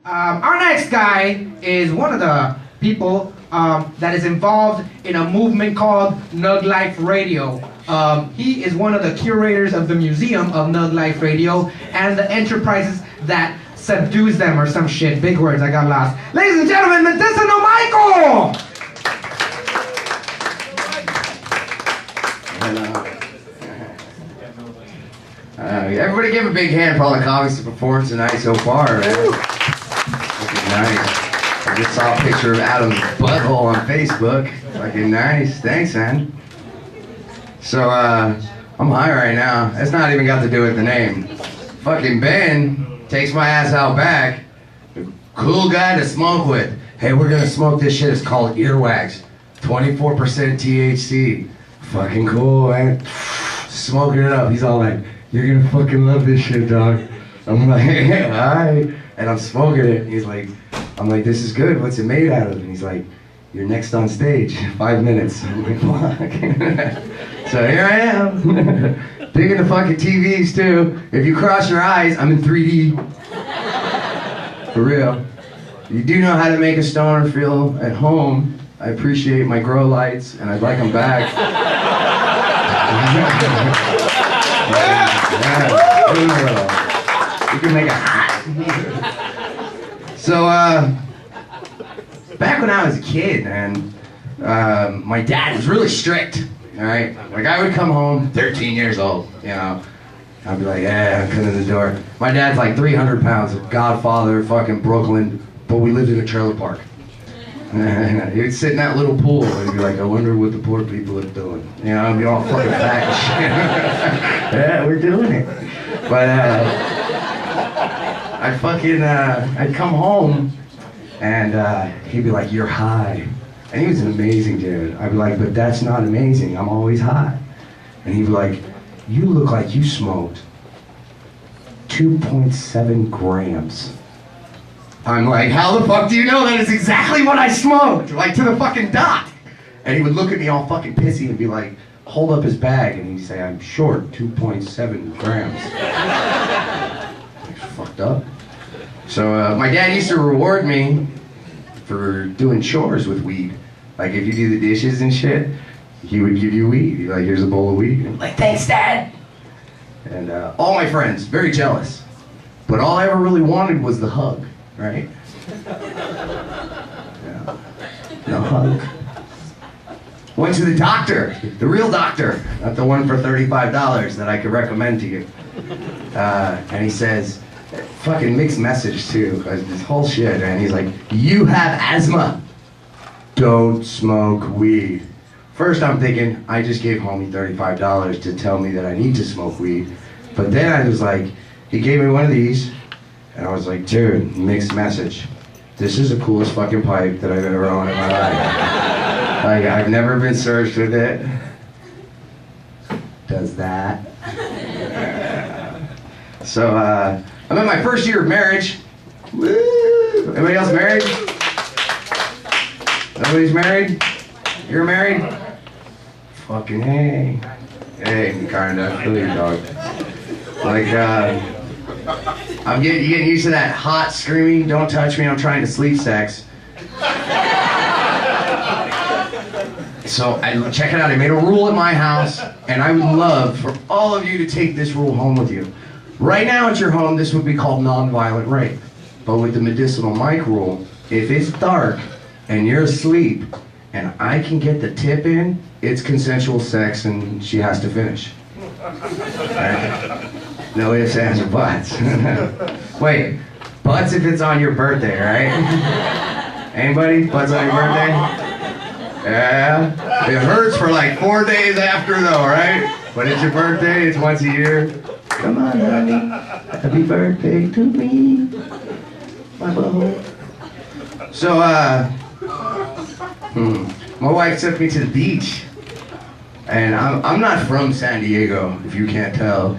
Our next guy is one of the people that is involved in a movement called Nug Life Radio. He is one of the curators of the Museum of Nug Life Radio and the enterprises that subdues them or some shit. Big words, I got lost. Ladies and gentlemen, Medicinal Michael! Everybody give a big hand for all the comics that performed tonight so far, man. Looking nice. I just saw a picture of Adam's butthole on Facebook. Fucking nice. Thanks, man. So, I'm high right now. That's not even got to do with the name. Fucking Ben takes my ass out back. Cool guy to smoke with. Hey, we're gonna smoke this shit. It's called earwax. 24% THC. Fucking cool, man. Smoking it up. He's all like, you're gonna fucking love this shit, dog. I'm like, alright. And I'm smoking it. He's like, I'm like, this is good. What's it made out of? And he's like, you're next on stage. 5 minutes. I'm like, fuck. So here I am. Digging the fucking TVs too. If you cross your eyes, I'm in 3D. For real. You do know how to make a stoner feel at home. I appreciate my grow lights and I'd like them back. You can make it hot. So, back when I was a kid, man, my dad was really strict, alright? Like, I would come home, 13 years old, you know. I'd be like, yeah, I'm coming in the door. My dad's like 300 pounds, Godfather, fucking Brooklyn, but we lived in a trailer park. He would sit in that little pool and he'd be like, I wonder what the poor people are doing. You know, I'd be all fucking fat and shit. Yeah, we're doing it. But I'd come home and he'd be like, you're high. And he was an amazing dude. I'd be like, but that's not amazing. I'm always high. And he'd be like, you look like you smoked 2.7 grams. I'm like, how the fuck do you know that is exactly what I smoked? Like, to the fucking dot. And he would look at me all fucking pissy and be like, hold up his bag, and he'd say, I'm short 2.7 grams. It's fucked up. So, my dad used to reward me for doing chores with weed. Like, if you do the dishes and shit, he would give you weed. He'd be like, here's a bowl of weed. And I'm like, thanks, Dad. And all my friends, very jealous. But all I ever really wanted was the hug. Right? Yeah. No hug. Went to the doctor, the real doctor, not the one for $35 that I could recommend to you. And he says, fucking mixed message too, this whole shit, and he's like, you have asthma. Don't smoke weed. First I'm thinking, I just gave homie $35 to tell me that I need to smoke weed. But then I was like, he gave me one of these, and I was like, dude, mixed message. This is the coolest fucking pipe that I've ever owned in my life. Like, I've never been searched with it. Does that? So, I'm in my first year of marriage. Woo! Anybody else married? Nobody's married? You're married? Fucking hey. Hey, kinda. Feel your dog. Like, I'm getting used to that hot screaming, don't touch me, I'm trying to sleep sex. So, check it out, I made a rule at my house, and I would love for all of you to take this rule home with you. Right now at your home, this would be called nonviolent rape. But with the medicinal mic rule, if it's dark, and you're asleep, and I can get the tip in, it's consensual sex, and she has to finish. Right? No ifs, ands, or buts. Wait, butts if it's on your birthday, right? Anybody? Butts on your birthday? Yeah? It hurts for like 4 days after though, right? But it's your birthday, it's once a year. Come on, honey. Happy birthday to me. My butthole. So, my wife took me to the beach. And I'm not from San Diego, if you can't tell.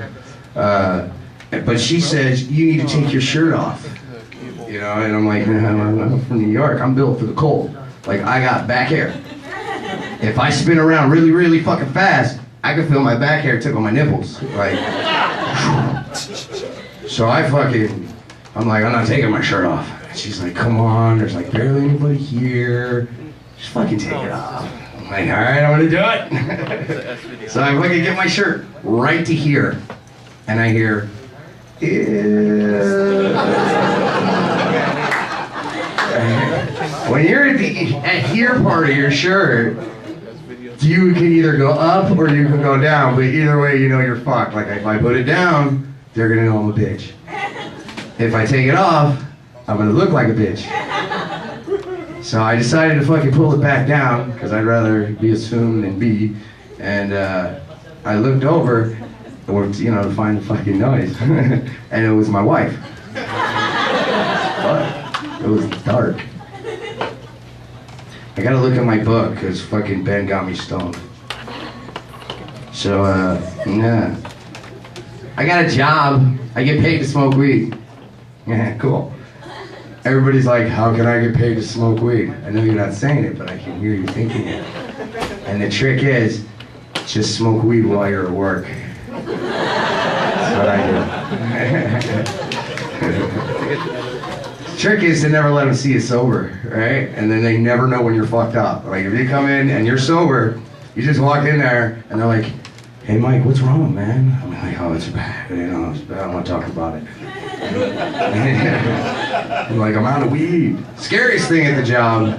But she says, you need to take your shirt off. You know, and I'm like, I'm from New York, I'm built for the cold. Like, I got back hair. If I spin around really, really fucking fast, I can feel my back hair tickle my nipples. Like, so I'm like, I'm not taking my shirt off. She's like, come on, there's like barely anybody here. Just fucking take it off. I'm like, all right, I'm gonna do it. So I fucking get my shirt right to here. And I hear, ew. When you're at the here part of your shirt, you can either go up or you can go down, but either way, you know you're fucked. Like, if I put it down, they're gonna know I'm a bitch. If I take it off, I'm gonna look like a bitch. So I decided to fucking pull it back down, because I'd rather be assumed than be. And I looked over, or, you know, to find the fucking noise, and it was my wife. But it was dark. I gotta look at my book, because fucking Ben got me stoned. So, yeah. I got a job. I get paid to smoke weed. Yeah, cool. Everybody's like, how can I get paid to smoke weed? I know you're not saying it, but I can hear you thinking it. And the trick is, just smoke weed while you're at work. That's what I do. The trick is to never let them see you sober, right? And then they never know when you're fucked up. Like, if you come in and you're sober, you just walk in there and they're like, hey Mike, what's wrong, man? I'm like, oh, it's bad, you know, it's bad. I don't want to talk about it. I'm like, I'm out of weed. Scariest thing at the job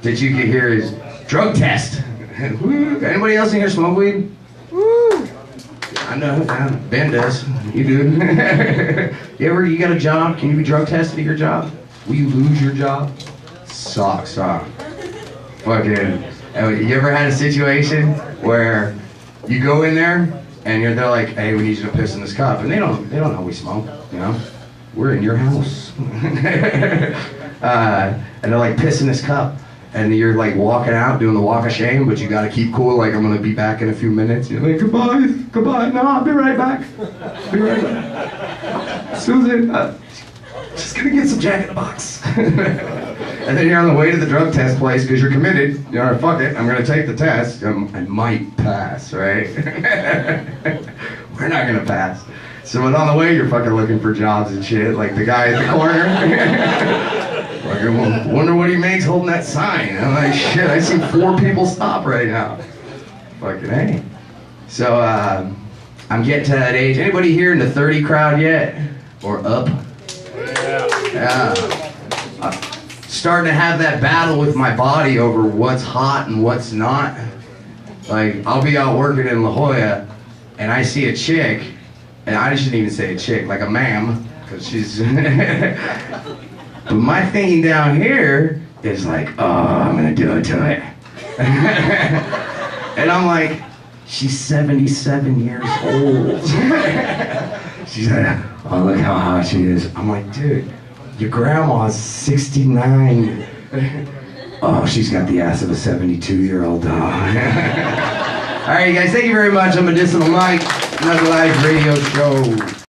that you can hear is drug test. Anybody else in here smoke weed? Woo. I know, Ben does. You do. You got a job? Can you be drug tested at your job? Will you lose your job? Sucks, huh? Fucking. You ever had a situation where you go in there and they're like, hey, we need you to piss in this cup, and they don't know we smoke, you know? We're in your house. And they're like, piss in this cup. And you're like walking out, doing the walk of shame, but you gotta keep cool, like I'm gonna be back in a few minutes. You're like, goodbye, no, I'll be right back. Be right back. Susan, just gonna get some Jack in the Box. And then you're on the way to the drug test place because you're committed. You're like, fuck it, I'm gonna take the test. I might pass, right? We're not gonna pass. So on the way, you're fucking looking for jobs and shit, like the guy at the corner. Like, I wonder what he makes holding that sign. I'm like, shit, I see 4 people stop right now. Fucking hey. So, I'm getting to that age. Anybody here in the 30 crowd yet? Or up? Yeah. I'm starting to have that battle with my body over what's hot and what's not. Like, I'll be out working in La Jolla, and I see a chick, and I shouldn't even say a chick, like a ma'am, because she's... But my thinking down here is like, oh, I'm gonna do it to it. And I'm like, she's 77 years old. She's like, oh, look how hot she is. I'm like, dude, your grandma's 69. Oh, she's got the ass of a 72-year-old dog. All right, you guys, thank you very much. I'm Medicinal Mike, Nug Life Radio Show.